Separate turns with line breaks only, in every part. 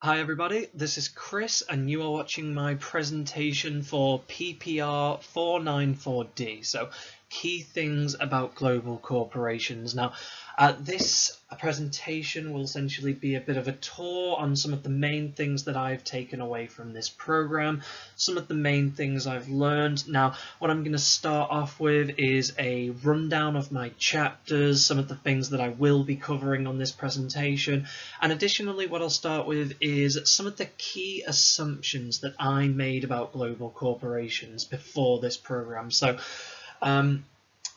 Hi everybody, this is Chris and you are watching my presentation for PPR 494D, so key things about global corporations. Now, this presentation will essentially be a bit of a tour on some of the main things that I've taken away from this program, some of the main things I've learned. Now, what I'm going to start off with is a rundown of my chapters, some of the things that I will be covering on this presentation, and additionally what I'll start with is some of the key assumptions that I made about global corporations before this program. So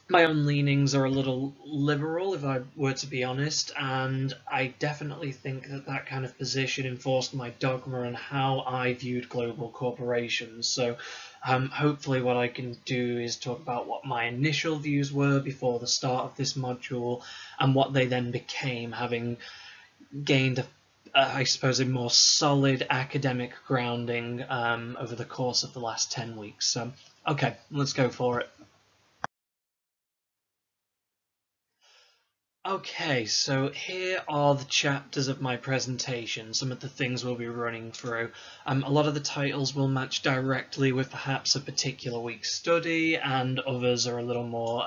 my own leanings are a little liberal, if I were to be honest, and I definitely think that that kind of position enforced my dogma and how I viewed global corporations. So hopefully what I can do is talk about what my initial views were before the start of this module and what they then became, having gained I suppose a more solid academic grounding over the course of the last 10 weeks. So, okay, let's go for it. Okay, so here are the chapters of my presentation, some of the things we'll be running through. A lot of the titles will match directly with perhaps a particular week's study, and others are a little more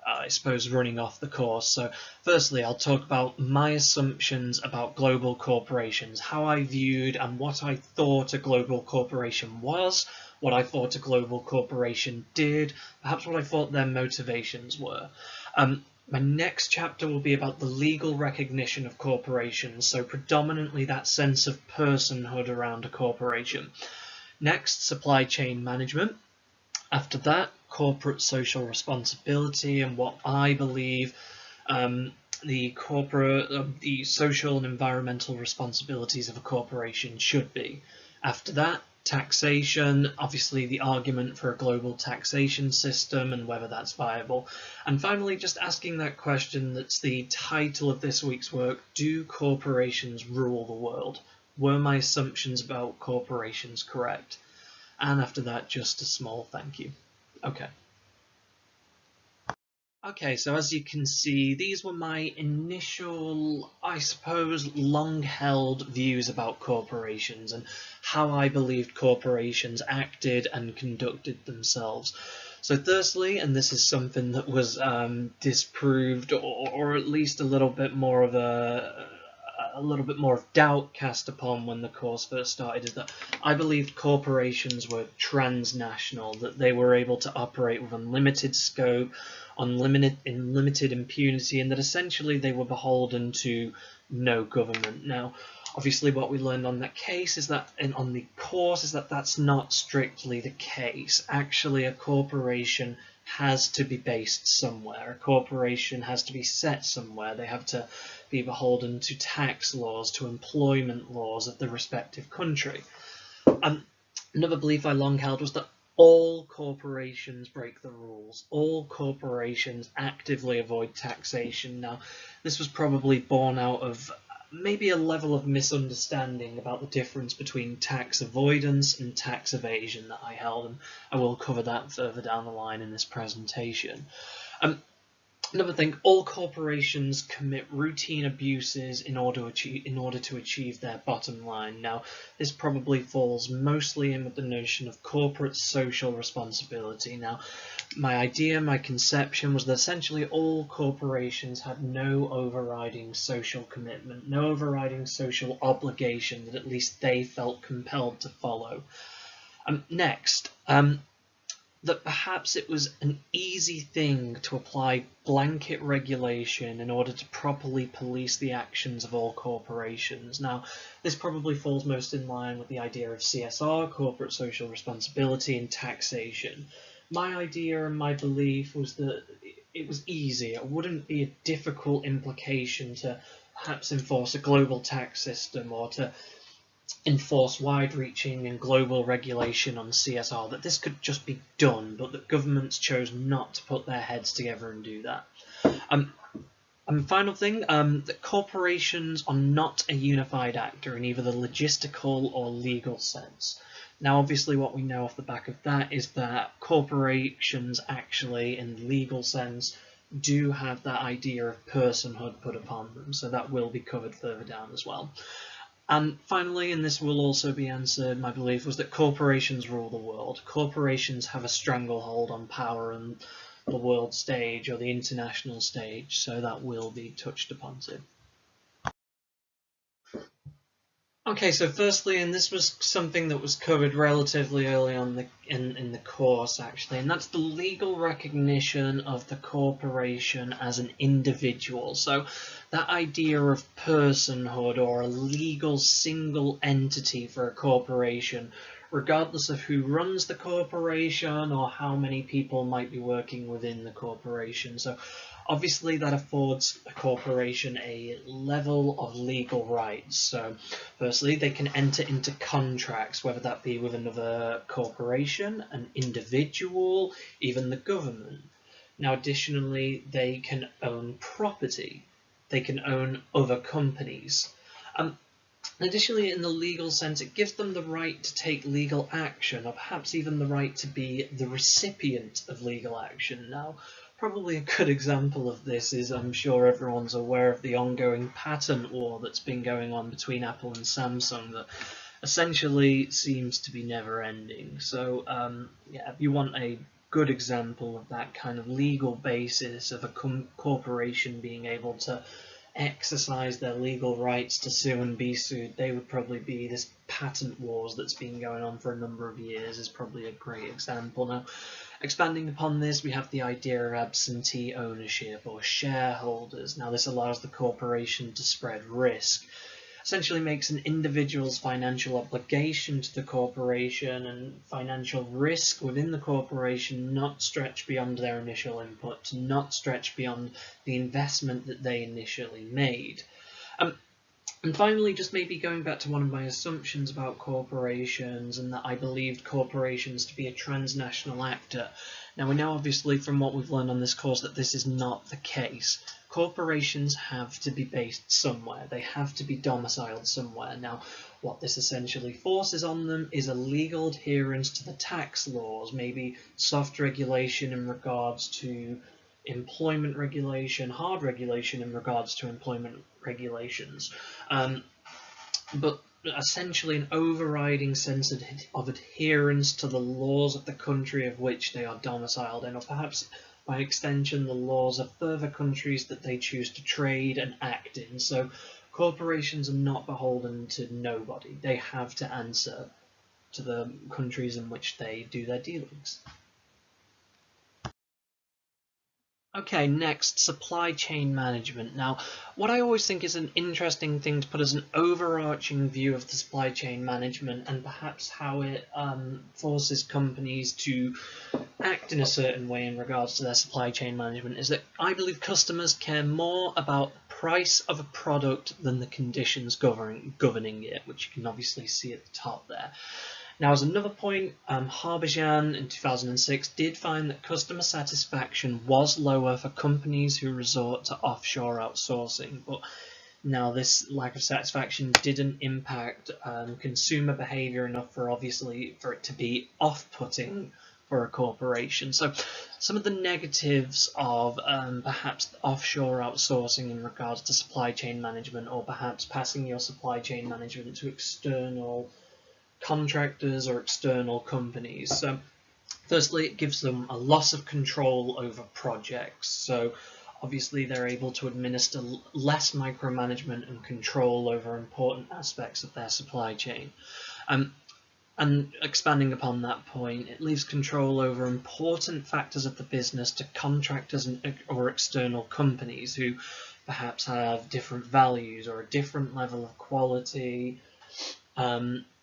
I suppose running off the course. So firstly, I'll talk about my assumptions about global corporations, how I viewed and what I thought a global corporation was, what I thought a global corporation did, perhaps what I thought their motivations were. My next chapter will be about the legal recognition of corporations, so predominantly that sense of personhood around a corporation. Next, supply chain management. After that, corporate social responsibility and what I believe the social and environmental responsibilities of a corporation should be. After that, taxation, obviously the argument for a global taxation system and whether that's viable. And finally, just asking that question that's the title of this week's work: do corporations rule the world? Were my assumptions about corporations correct? And after that, just a small thank you. Okay, so as you can see, these were my initial, I suppose, long-held views about corporations and how I believed corporations acted and conducted themselves. So firstly, and this is something that was disproved, or at least a little bit more of doubt cast upon when the course first started, is that I believed corporations were transnational, that they were able to operate with unlimited scope, unlimited impunity, and that essentially they were beholden to no government. Now, obviously what we learned on that case is that, and on the course, is that that's not strictly the case. Actually, a corporation has to be based somewhere. A corporation has to be set somewhere. They have to be beholden to tax laws, to employment laws of the respective country. Another belief I long held was that all corporations break the rules. All corporations actively avoid taxation. Now, this was probably born out of maybe a level of misunderstanding about the difference between tax avoidance and tax evasion that I held, and I will cover that further down the line in this presentation. Another thing, all corporations commit routine abuses in order to achieve their bottom line. Now, this probably falls mostly in with the notion of corporate social responsibility. Now, my conception was that essentially all corporations had no overriding social commitment, no overriding social obligation that at least they felt compelled to follow. Next, that perhaps it was an easy thing to apply blanket regulation in order to properly police the actions of all corporations. Now, this probably falls most in line with the idea of CSR, corporate social responsibility, and taxation. My idea and my belief was that it was easy. It wouldn't be a difficult implication to perhaps enforce a global tax system or to enforce wide-reaching and global regulation on CSR, that this could just be done, but that governments chose not to put their heads together and do that. And final thing, that corporations are not a unified actor in either the logistical or legal sense. Now, obviously, what we know off the back of that is that corporations actually, in the legal sense, do have that idea of personhood put upon them, so that will be covered further down as well. And finally, and this will also be answered, my belief was that corporations rule the world. Corporations have a stranglehold on power and the world stage or the international stage, so that will be touched upon too. Okay, so firstly, and this was something that was covered relatively early on in the course actually, and that's the legal recognition of the corporation as an individual. So that idea of personhood or a legal single entity for a corporation, regardless of who runs the corporation or how many people might be working within the corporation. So obviously that affords a corporation a level of legal rights. So firstly, they can enter into contracts, whether that be with another corporation, an individual, even the government. Now additionally, they can own property. They can own other companies. Additionally, in the legal sense, it gives them the right to take legal action, or perhaps even the right to be the recipient of legal action. Now, probably a good example of this is, I'm sure everyone's aware of the ongoing patent war that's been going on between Apple and Samsung that essentially seems to be never ending. So, yeah, if you want a good example of that kind of legal basis of a corporation being able to exercise their legal rights to sue and be sued, they would probably be this patent wars that's been going on for a number of years is probably a great example. Now, expanding upon this, we have the idea of absentee ownership or shareholders. Now, this allows the corporation to spread risk. Essentially makes an individual's financial obligation to the corporation and financial risk within the corporation not stretch beyond their initial input, to not stretch beyond the investment that they initially made. And finally, just maybe going back to one of my assumptions about corporations, and that I believed corporations to be a transnational actor. Now, we know obviously from what we've learned on this course that this is not the case. Corporations have to be based somewhere. They have to be domiciled somewhere. Now, what this essentially forces on them is a legal adherence to the tax laws, maybe soft regulation in regards to employment regulation, hard regulation in regards to employment regulations, but essentially an overriding sense of adherence to the laws of the country of which they are domiciled in, or perhaps by extension the laws of further countries that they choose to trade and act in. So corporations are not beholden to nobody. They have to answer to the countries in which they do their dealings. Okay, next, supply chain management. Now, what I always think is an interesting thing to put as an overarching view of the supply chain management and perhaps how it forces companies to act in a certain way in regards to their supply chain management is that I believe customers care more about the price of a product than the conditions governing it, which you can obviously see at the top there. Now, as another point, Harbijan in 2006 did find that customer satisfaction was lower for companies who resort to offshore outsourcing, but now this lack of satisfaction didn't impact consumer behavior enough for it to be off-putting for a corporation. So some of the negatives of perhaps offshore outsourcing in regards to supply chain management, or perhaps passing your supply chain management to external contractors or external companies. So firstly, it gives them a loss of control over projects. So obviously they're able to administer less micromanagement and control over important aspects of their supply chain. And expanding upon that point, it leaves control over important factors of the business to contractors or external companies who perhaps have different values or a different level of quality,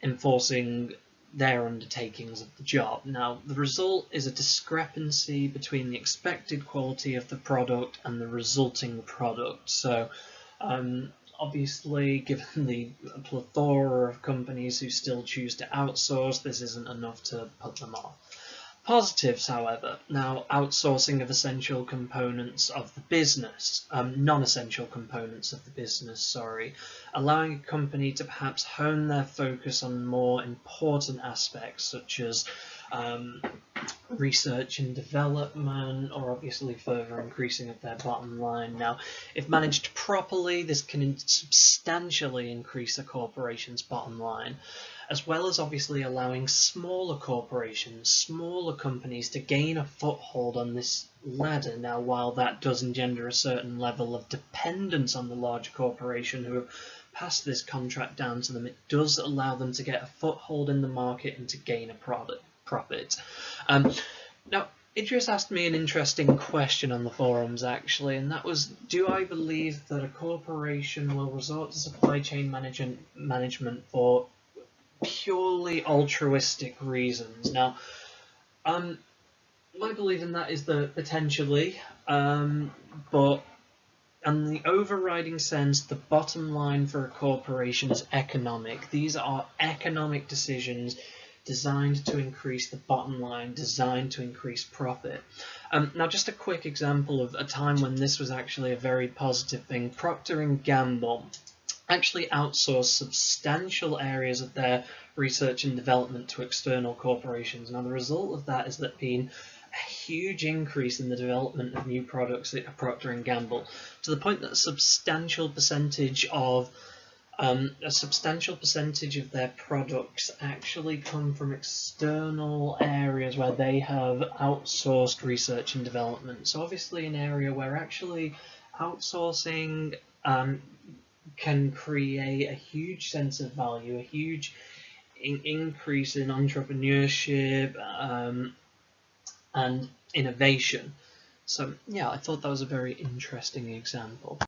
enforcing their undertakings of the job. Now, the result is a discrepancy between the expected quality of the product and the resulting product. So, obviously, given the plethora of companies who still choose to outsource, this isn't enough to put them off. Positives, however, now outsourcing of essential components of the business, non-essential components of the business, sorry, allowing a company to perhaps hone their focus on more important aspects such as research and development, or obviously further increasing of their bottom line. Now, if managed properly, this can substantially increase a corporation's bottom line, as well as obviously allowing smaller corporations, smaller companies to gain a foothold on this ladder. Now, while that does engender a certain level of dependence on the larger corporation who have passed this contract down to them, it does allow them to get a foothold in the market and to gain a profit. Now, Idris asked me an interesting question on the forums, actually, and that was, do I believe that a corporation will resort to supply chain management for purely altruistic reasons? Now, my belief in that is that potentially, but in the overriding sense, the bottom line for a corporation is economic. These are economic decisions designed to increase the bottom line, designed to increase profit. Now, just a quick example of a time when this was actually a very positive thing. Procter & Gamble actually outsourced substantial areas of their research and development to external corporations. Now, the result of that is that being a huge increase in the development of new products at Procter & Gamble, to the point that a substantial percentage of their products actually come from external areas where they have outsourced research and development. So obviously an area where actually outsourcing can create a huge sense of value, a huge increase in entrepreneurship and innovation. So yeah, I thought that was a very interesting example.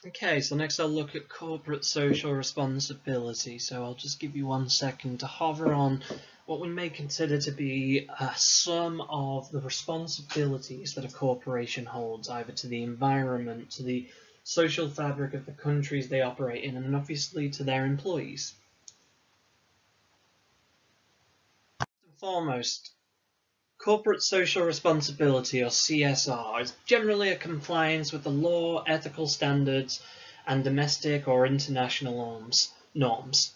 Okay, so next I'll look at corporate social responsibility. So I'll just give you 1 second to hover on what we may consider to be some of the responsibilities that a corporation holds, either to the environment, to the social fabric of the countries they operate in, and obviously to their employees. First and foremost, corporate social responsibility, or CSR, is generally a compliance with the law, ethical standards, and domestic or international norms.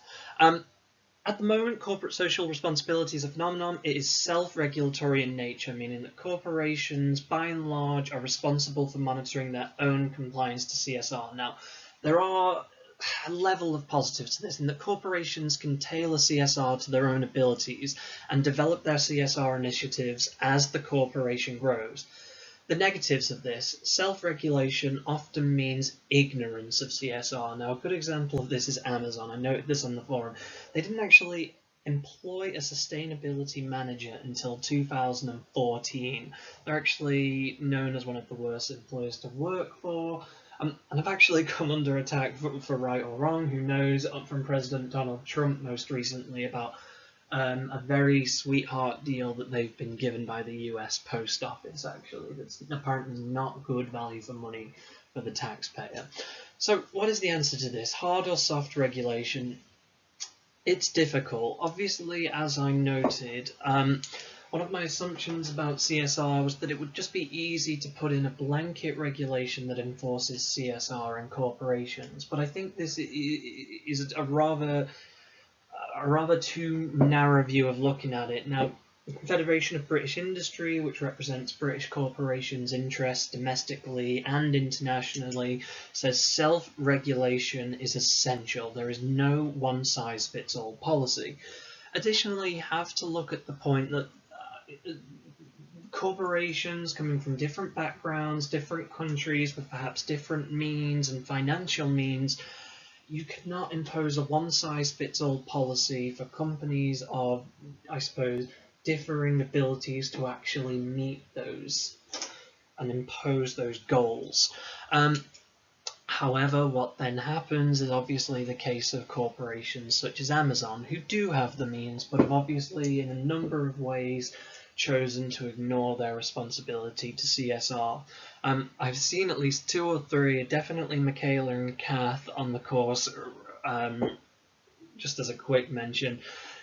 At the moment, corporate social responsibility is a phenomenon. It is self-regulatory in nature, meaning that corporations, by and large, are responsible for monitoring their own compliance to CSR. Now, there are a level of positives to this, in that corporations can tailor CSR to their own abilities and develop their CSR initiatives as the corporation grows. The negatives of this: self-regulation often means ignorance of CSR. Now, a good example of this is Amazon. I noted this on the forum. They didn't actually employ a sustainability manager until 2014. They're actually known as one of the worst employers to work for. And I've actually come under attack for right or wrong, who knows, from President Donald Trump most recently about a very sweetheart deal that they've been given by the US Post Office, actually. That's apparently not good value for money for the taxpayer. So what is the answer to this? Hard or soft regulation? It's difficult. Obviously, as I noted, one of my assumptions about CSR was that it would just be easy to put in a blanket regulation that enforces CSR in corporations, but I think this is a rather too narrow view of looking at it. Now, the Confederation of British Industry, which represents British corporations' interests domestically and internationally, says self-regulation is essential. There is no one-size-fits-all policy. Additionally, you have to look at the point that corporations coming from different backgrounds, different countries with perhaps different means and financial means, you cannot impose a one-size-fits-all policy for companies of, I suppose, differing abilities to actually meet those and impose those goals. However, what then happens is obviously the case of corporations such as Amazon, who do have the means, but have obviously in a number of ways chosen to ignore their responsibility to CSR. I've seen at least 2 or 3, definitely Michaela and Kath on the course, just as a quick mention,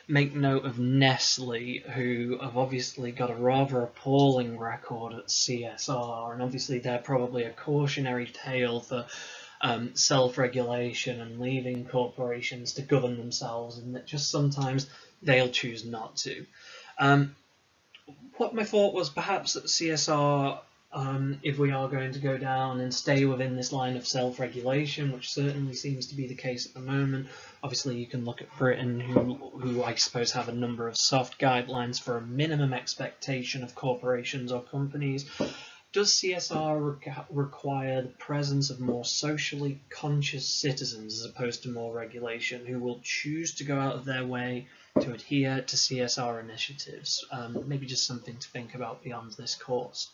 make note of Nestle, who have obviously got a rather appalling record at CSR, and obviously they're probably a cautionary tale for self-regulation and leaving corporations to govern themselves, and that just sometimes they'll choose not to. What my thought was, perhaps that CSR, if we are going to go down and stay within this line of self-regulation, which certainly seems to be the case at the moment. Obviously, you can look at Britain, who I suppose have a number of soft guidelines for a minimum expectation of corporations or companies. Does CSR require the presence of more socially conscious citizens as opposed to more regulation, who will choose to go out of their way to adhere to CSR initiatives? Maybe just something to think about beyond this course.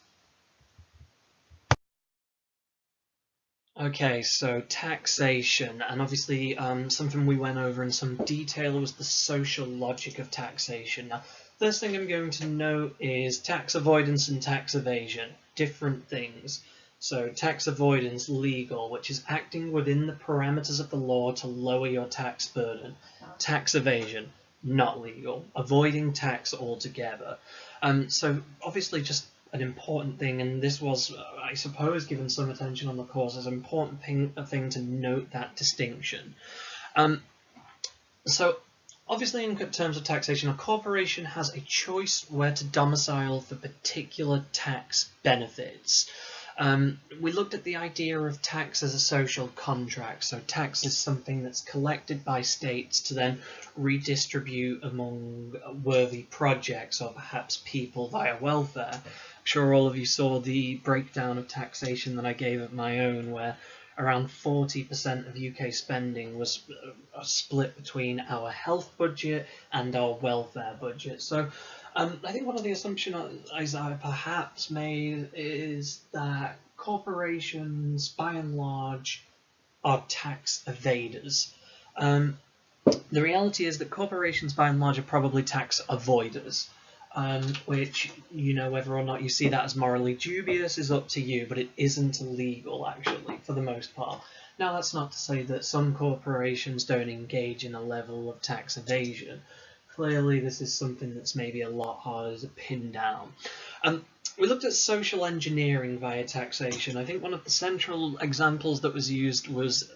Okay, so taxation, and obviously something we went over in some detail was the social logic of taxation. Now, first thing I'm going to note is tax avoidance and tax evasion, different things. So tax avoidance, legal, which is acting within the parameters of the law to lower your tax burden. Tax evasion, not legal, avoiding tax altogether. So obviously just an important thing, and this was, I suppose, given some attention on the course, as an important thing to note that distinction. So obviously in terms of taxation, a corporation has a choice where to domicile for particular tax benefits. We looked at the idea of tax as a social contract. So tax is something that's collected by states to then redistribute among worthy projects or perhaps people via welfare. I'm sure all of you saw the breakdown of taxation that I gave at my own, where around 40% of UK spending was split between our health budget and our welfare budget. So I think one of the assumptions I perhaps made is that corporations, by and large, are tax evaders. The reality is that corporations, by and large, are probably tax avoiders, which, whether or not you see that as morally dubious is up to you, but it isn't illegal, actually, for the most part. Now, that's not to say that some corporations don't engage in a level of tax evasion. Clearly, this is something that's maybe a lot harder to pin down. We looked at social engineering via taxation. I think one of the central examples that was used was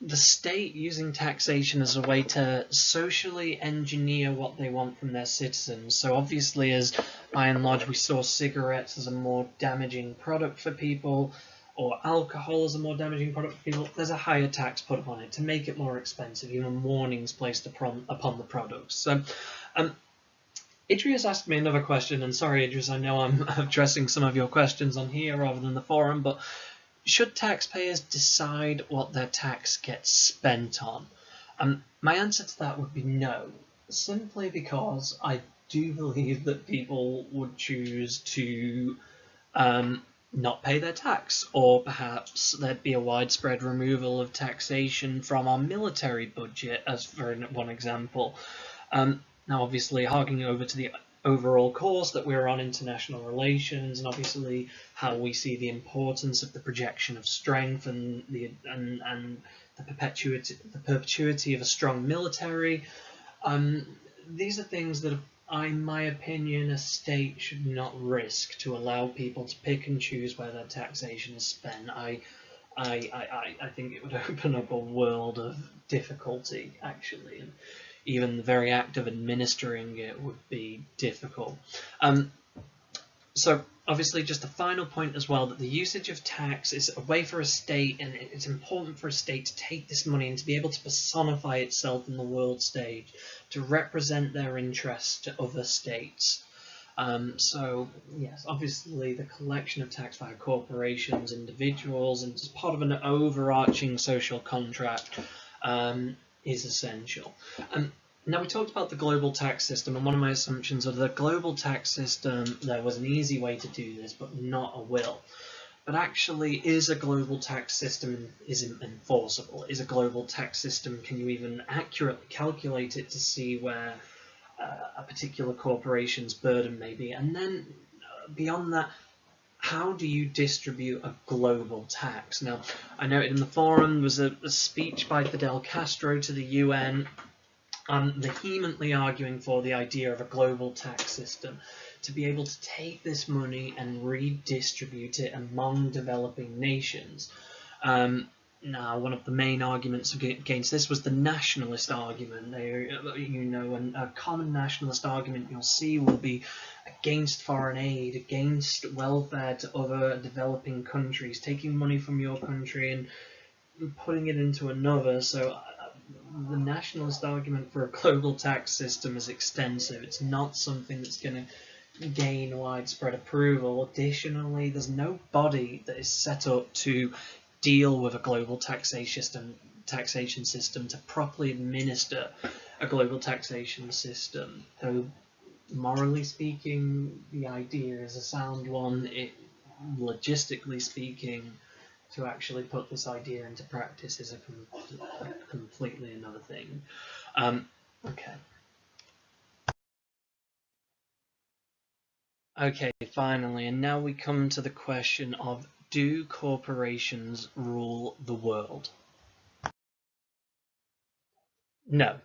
the state using taxation as a way to socially engineer what they want from their citizens. So obviously, as by and large we saw cigarettes as a more damaging product for people, or alcohol as a more damaging product for people, there's a higher tax put upon it to make it more expensive, even warnings placed upon the products. So Idris asked me another question, and sorry Idris, I know I'm addressing some of your questions on here rather than the forum, but should taxpayers decide what their tax gets spent on? My answer to that would be no, simply because I do believe that people would choose to not pay their tax, or perhaps there'd be a widespread removal of taxation from our military budget, as for one example. Now, obviously, harking over to the overall course that we're on, international relations, and obviously how we see the importance of the projection of strength and the perpetuity of a strong military. These are things that, in my opinion, a state should not risk to allow people to pick and choose where their taxation is spent. I think it would open up a world of difficulty, actually, and even the very act of administering it would be difficult. So obviously, just a final point as well, that the usage of tax is a way for a state, and it's important for a state to take this money and to be able to personify itself in the world stage, to represent their interests to other states. So yes, obviously the collection of tax via corporations, individuals, and as part of an overarching social contract is essential. Now, we talked about the global tax system, and one of my assumptions of the global tax system, there was an easy way to do this, but not a will. But actually, is a global tax system isn't enforceable? Is a global tax system, can you even accurately calculate it to see where a particular corporation's burden may be? And then, beyond that, how do you distribute a global tax? Now, I noted in the forum was a speech by Fidel Castro to the UN, vehemently arguing for the idea of a global tax system, to be able to take this money and redistribute it among developing nations. Now, one of the main arguments against this was the nationalist argument. And a common nationalist argument you'll see will be against foreign aid, against welfare to other developing countries, taking money from your country and putting it into another. So the nationalist argument for a global tax system is extensive. It's not something that's going to gain widespread approval. Additionally, there's no body that is set up to deal with a global taxation system to properly administer a global taxation system. Though morally speaking, the idea is a sound one. Logistically speaking, to actually put this idea into practice is a completely another thing. Okay. Okay, finally, and now we come to the question of, do corporations rule the world? No.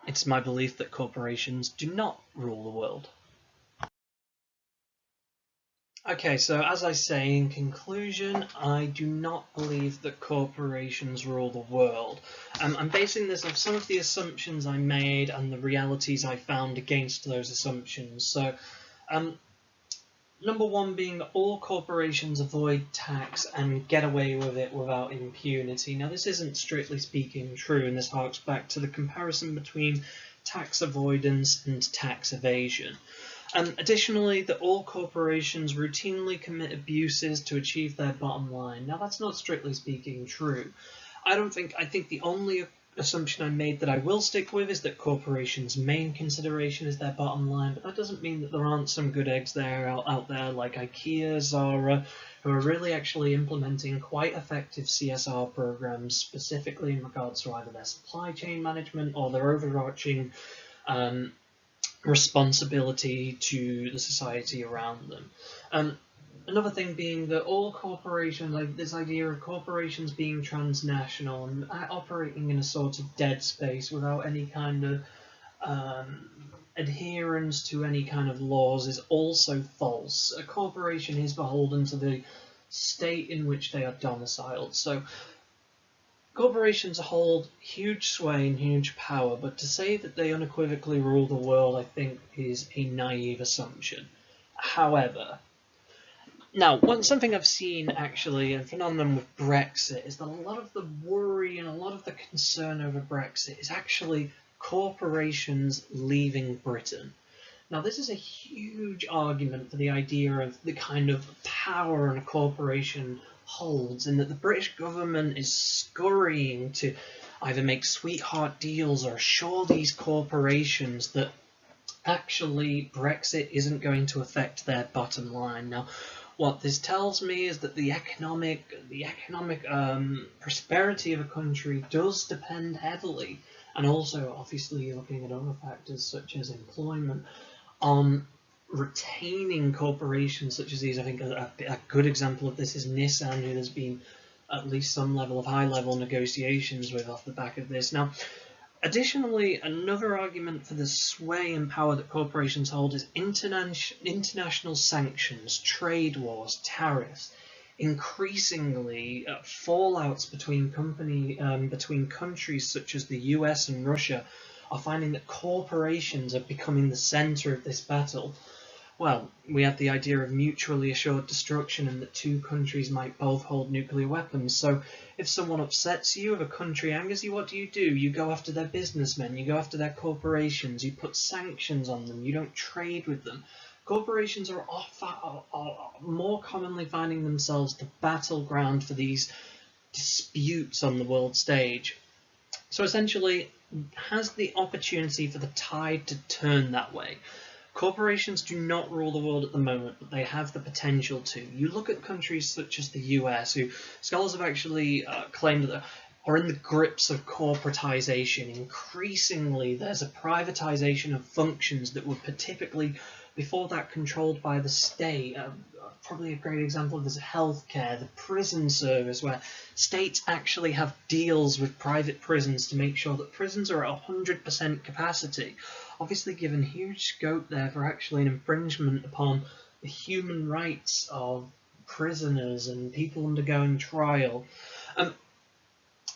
It's my belief that corporations do not rule the world. Okay, so as I say in conclusion, I do not believe that corporations rule the world. I'm basing this off some of the assumptions I made and the realities I found against those assumptions. So, number one being that all corporations avoid tax and get away with it without impunity. Now, this isn't strictly speaking true, and this harks back to the comparison between tax avoidance and tax evasion. Additionally, that all corporations routinely commit abuses to achieve their bottom line. Now, that's not strictly speaking true. I think the only assumption I made that I will stick with is that corporations' main consideration is their bottom line, but that doesn't mean that there aren't some good eggs out there like IKEA, Zara, who are really actually implementing quite effective CSR programs, specifically in regards to either their supply chain management or their overarching responsibility to the society around them. Another thing being that all corporations, like this idea of corporations being transnational and operating in a sort of dead space without any kind of adherence to any kind of laws, is also false. A corporation is beholden to the state in which they are domiciled. So corporations hold huge sway and huge power, but to say that they unequivocally rule the world, I think, is a naive assumption. However, now, something I've seen actually, a phenomenon with Brexit, is that a lot of the worry and a lot of the concern over Brexit is actually corporations leaving Britain. Now, this is a huge argument for the idea of the kind of power a corporation holds, and that the British government is scurrying to either make sweetheart deals or assure these corporations that actually Brexit isn't going to affect their bottom line. Now, what this tells me is that the economic prosperity of a country does depend heavily, and also obviously looking at other factors such as employment, on retaining corporations such as these. I think a good example of this is Nissan, who there's been at least some level of high-level negotiations with off the back of this. Now, additionally, another argument for the sway and power that corporations hold is international sanctions, trade wars, tariffs. Increasingly, fallouts between countries such as the US and Russia are finding that corporations are becoming the center of this battle. Well, we have the idea of mutually assured destruction, and that two countries might both hold nuclear weapons. So if someone upsets you, if a country angers you, what do? You go after their businessmen, you go after their corporations, you put sanctions on them, you don't trade with them. Corporations are more commonly finding themselves the battleground for these disputes on the world stage. So essentially, has the opportunity for the tide to turn that way. Corporations do not rule the world at the moment, but they have the potential to. You look at countries such as the US, who scholars have actually claimed that are in the grips of corporatization. Increasingly, there's a privatization of functions that were typically, before that, controlled by the state. Probably a great example of this is healthcare, the prison service, where states actually have deals with private prisons to make sure that prisons are at 100% capacity. Obviously given huge scope there for actually an infringement upon the human rights of prisoners and people undergoing trial.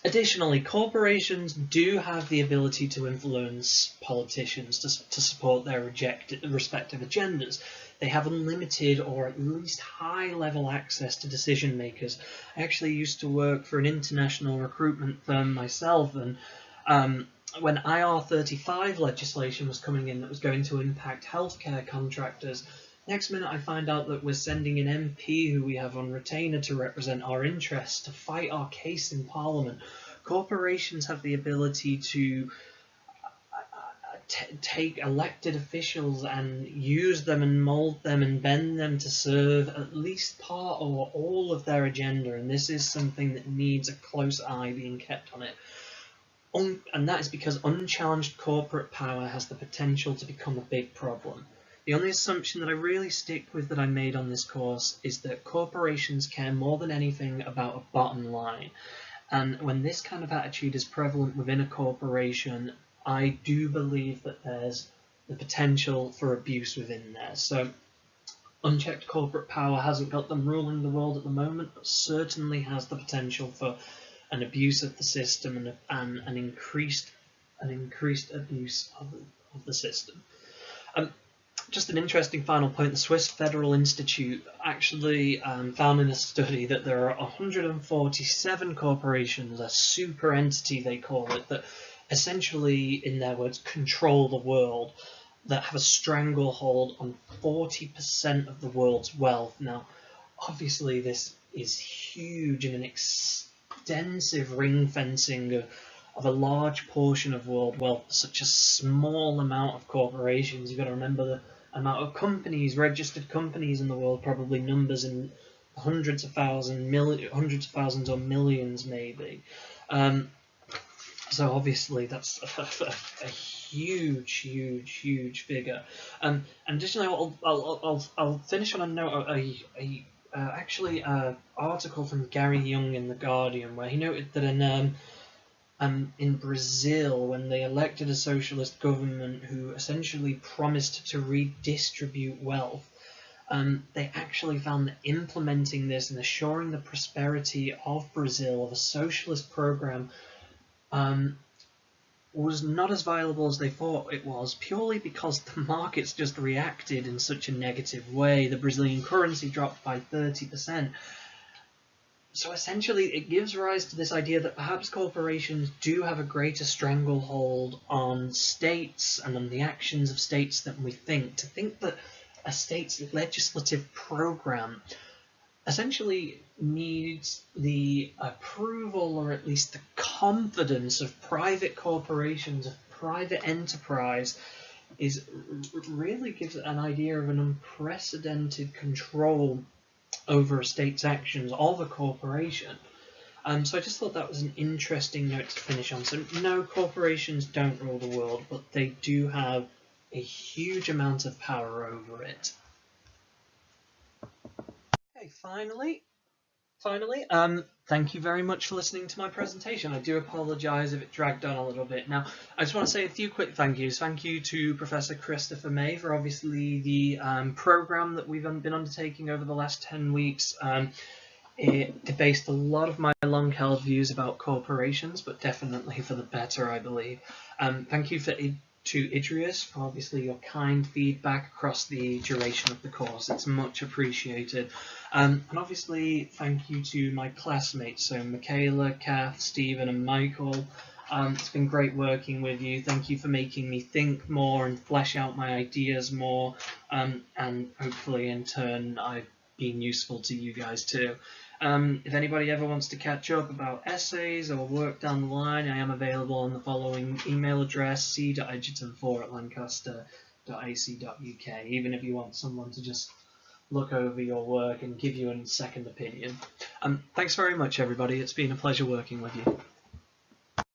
Additionally, corporations do have the ability to influence politicians to support their respective agendas. They have unlimited or at least high-level access to decision makers. I actually used to work for an international recruitment firm myself, and when IR35 legislation was coming in that was going to impact healthcare contractors, next minute I find out that we're sending an MP who we have on retainer to represent our interests, to fight our case in Parliament. Corporations have the ability to take elected officials and use them and mould them and bend them to serve at least part or all of their agenda, and this is something that needs a close eye being kept on it. And that is because unchallenged corporate power has the potential to become a big problem. The only assumption that I really stick with that I made on this course is that corporations care more than anything about a bottom line. And when this kind of attitude is prevalent within a corporation, I do believe that there's the potential for abuse within there. So unchecked corporate power hasn't got them ruling the world at the moment, but certainly has the potential for an abuse of the system and an increased abuse of the system. Just an interesting final point, the Swiss Federal Institute actually found in a study that there are 147 corporations, a super entity they call it, that essentially, in their words, control the world, that have a stranglehold on 40% of the world's wealth. Now, obviously this is huge and an extensive ring fencing of a large portion of world wealth, such a small amount of corporations. You've got to remember the amount of companies, registered companies in the world, probably numbers in hundreds of thousands or millions maybe. So obviously that's a huge figure. And additionally, I'll finish on a note, actually an article from Gary Young in The Guardian, where he noted that in Brazil, when they elected a socialist government who essentially promised to redistribute wealth, they actually found that implementing this and assuring the prosperity of Brazil, of a socialist program, was not as viable as they thought it was, purely because the markets just reacted in such a negative way. The Brazilian currency dropped by 30%. So essentially, it gives rise to this idea that perhaps corporations do have a greater stranglehold on states and on the actions of states than we think. To think that a state's legislative program essentially needs the approval, or at least the confidence, of private corporations, of private enterprise, really gives an idea of an unprecedented control over a state's actions of a corporation. So I just thought that was an interesting note to finish on. So no, corporations don't rule the world, but they do have a huge amount of power over it. Okay, finally, thank you very much for listening to my presentation. I do apologise if it dragged on a little bit. Now, I just want to say a few quick thank yous. Thank you to Professor Christopher May for obviously the programme that we've been undertaking over the last 10 weeks. It debased a lot of my long-held views about corporations, but definitely for the better, I believe. Thank you to Idrius for obviously your kind feedback across the duration of the course. It's much appreciated. And obviously thank you to my classmates, so Michaela, Kath, Stephen and Michael. It's been great working with you. Thank you for making me think more and flesh out my ideas more, and hopefully in turn I've been useful to you guys too. If anybody ever wants to catch up about essays or work down the line, I am available on the following email address, c.edgerton4@lancaster.ac.uk, even if you want someone to just look over your work and give you a second opinion. Thanks very much, everybody. It's been a pleasure working with you.